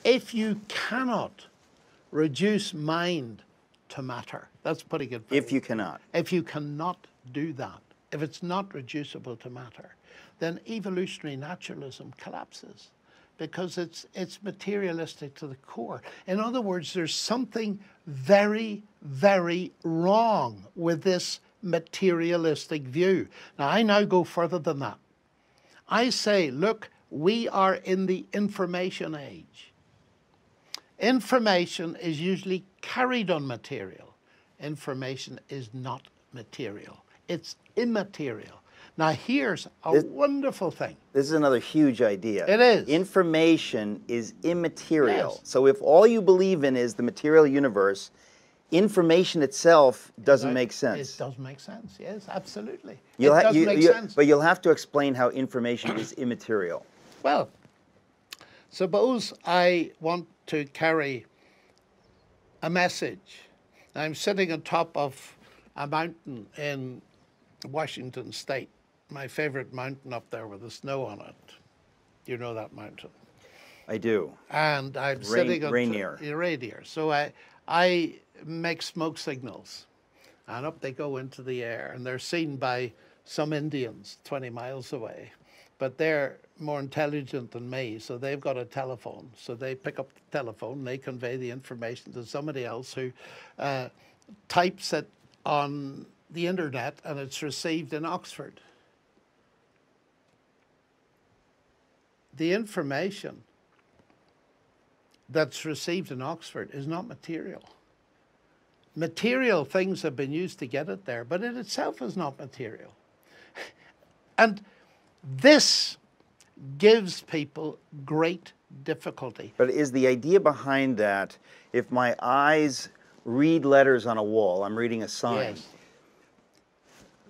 if you cannot reduce mind to matter, that's putting it very If you cannot. If you cannot do that, if it's not reducible to matter, then evolutionary naturalism collapses because it's materialistic to the core. In other words, there's something very, very wrong with this materialistic view. Now, I now go further than that. I say, look, we are in the information age. Information is usually carried on material. Information is not material. It's immaterial. Now, here's a wonderful thing. This is another huge idea. It is. Information is immaterial. Yes. So if all you believe in is the material universe, information itself doesn't make sense. It does make sense, yes, absolutely. It does make sense. But you'll have to explain how information is immaterial. Well, suppose I want to carry a message. I'm sitting on top of a mountain in Washington State, my favorite mountain up there with the snow on it. You know that mountain? I do. And I'm sitting on Rainier. Rainier. So I make smoke signals, and up they go into the air, and they're seen by some Indians 20 miles away. But they're more intelligent than me, so they've got a telephone. So they pick up the telephone, they convey the information to somebody else who types it on the internet, and it's received in Oxford. The information that's received in Oxford is not material. Material things have been used to get it there, but it itself is not material. And this gives people great difficulty. But is the idea behind that, if my eyes read letters on a wall, I'm reading a sign, Yes.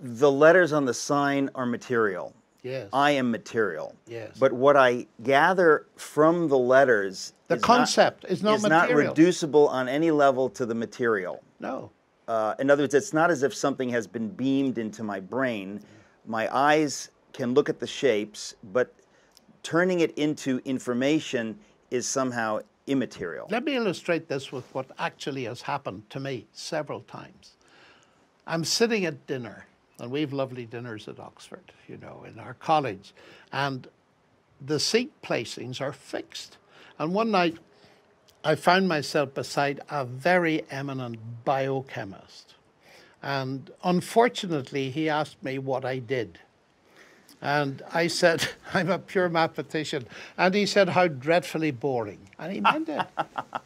the letters on the sign are material. Yes. I am material. Yes. But what I gather from the letters The concept is not not material. reducible on any level to the material. No. In other words, it's not as if something has been beamed into my brain. My eyes can look at the shapes, but turning it into information is somehow immaterial. Let me illustrate this with what actually has happened to me several times. I'm sitting at dinner, and we have lovely dinners at Oxford, you know, in our college, and the seat placings are fixed. And one night, I found myself beside a very eminent biochemist. And unfortunately, he asked me what I did. And I said, I'm a pure mathematician. And he said, how dreadfully boring. And he meant it.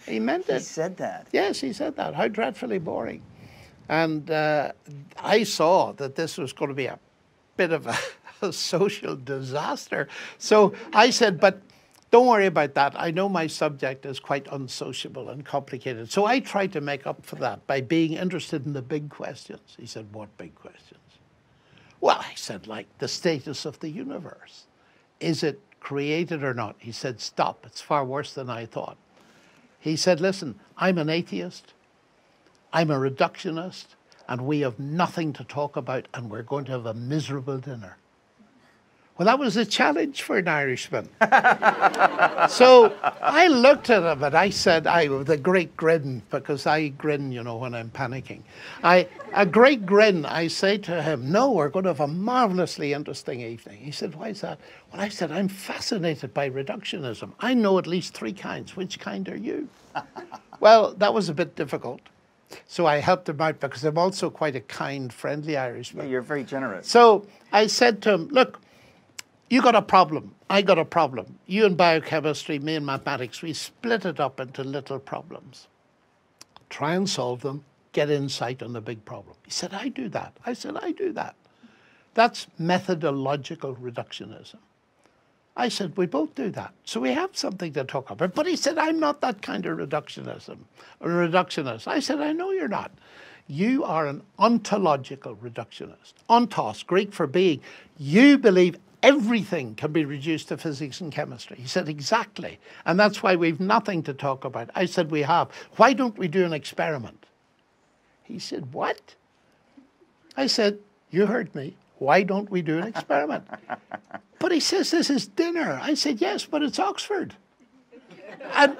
He meant it. He said that. Yes, he said that. How dreadfully boring. And I saw that this was going to be a bit of a social disaster. So I said, but don't worry about that. I know my subject is quite unsociable and complicated. So I tried to make up for that by being interested in the big questions. He said, what big questions? Well, I said, like the status of the universe. Is it created or not? He said, stop. It's far worse than I thought. He said, listen, I'm an atheist. I'm a reductionist. And we have nothing to talk about. And we're going to have a miserable dinner. Well, that was a challenge for an Irishman. So I looked at him and I said, with a great grin, because I grin, you know, when I'm panicking. A great grin, I say to him, no, we're going to have a marvelously interesting evening. He said, why is that? Well, I said, I'm fascinated by reductionism. I know at least 3 kinds. Which kind are you? Well, that was a bit difficult. So I helped him out because I'm also quite a kind, friendly Irishman. Yeah, you're very generous. So I said to him, look, you got a problem. I got a problem. You in biochemistry, me in mathematics, we split it up into little problems. Try and solve them, get insight on the big problem. He said, I do that. I said, I do that. That's methodological reductionism. I said, we both do that. So we have something to talk about. But he said, I'm not that kind of reductionist. I said, I know you're not. You are an ontological reductionist. Ontos, Greek for being. You believe everything can be reduced to physics and chemistry. He said, exactly. And that's why we've nothing to talk about. I said, we have. Why don't we do an experiment? He said, what? I said, you heard me. Why don't we do an experiment? But he says, this is dinner. I said, yes, but it's Oxford. And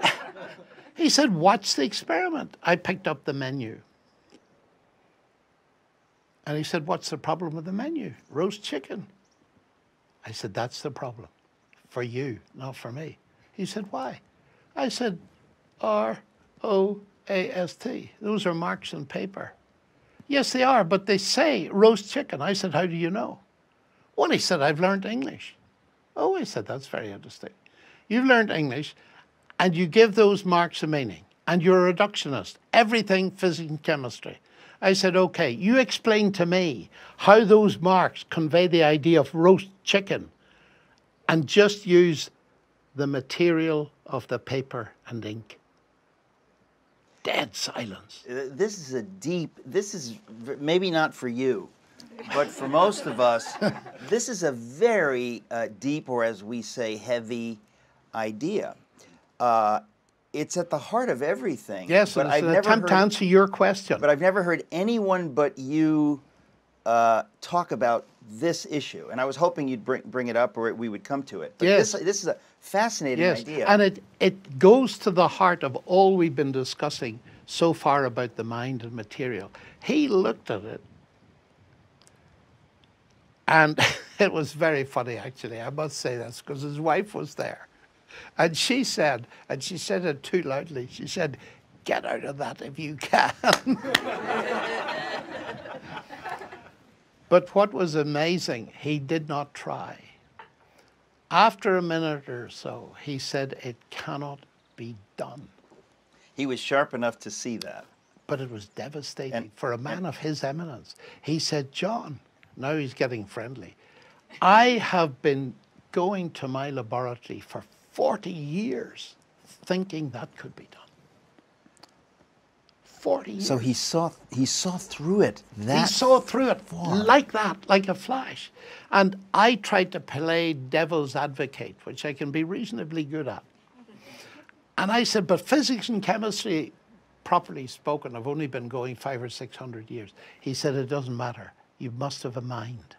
He said, watch the experiment. I picked up the menu. And he said, what's the problem with the menu? Roast chicken. I said, that's the problem. For you, not for me. He said, why? I said, R-O-A-S-T. Those are marks on paper. Yes, they are, but they say roast chicken. I said, how do you know? Well, he said, I've learned English. Oh, I said, that's very interesting. You've learned English, and you give those marks a meaning, and you're a reductionist. Everything physics and chemistry. I said, okay, you explain to me how those marks convey the idea of roast chicken, and just use the material of the paper and ink. Dead silence. This is maybe not for you, but for most of us, this is a very deep, or as we say, heavy idea. It's at the heart of everything. Yes, but I've never attempt to answer your question. But I've never heard anyone but you talk about this issue, and I was hoping you'd bring it up, or we would come to it. But yes. This is a fascinating idea. And it goes to the heart of all we've been discussing so far about the mind and material. He looked at it, and it was very funny, actually. I must say this, because his wife was there. And she said it too loudly, she said, get out of that if you can. But what was amazing, he did not try. After a minute or so, he said, it cannot be done. He was sharp enough to see that. But it was devastating for a man of his eminence. He said, John, now he's getting friendly, I have been going to my laboratory for 40 years thinking that could be done. 40 years. So he saw through it. He saw through it like that, like a flash. And I tried to play devil's advocate, which I can be reasonably good at. And I said, but physics and chemistry, properly spoken, have only been going 500 or 600 years. He said, it doesn't matter. You must have a mind.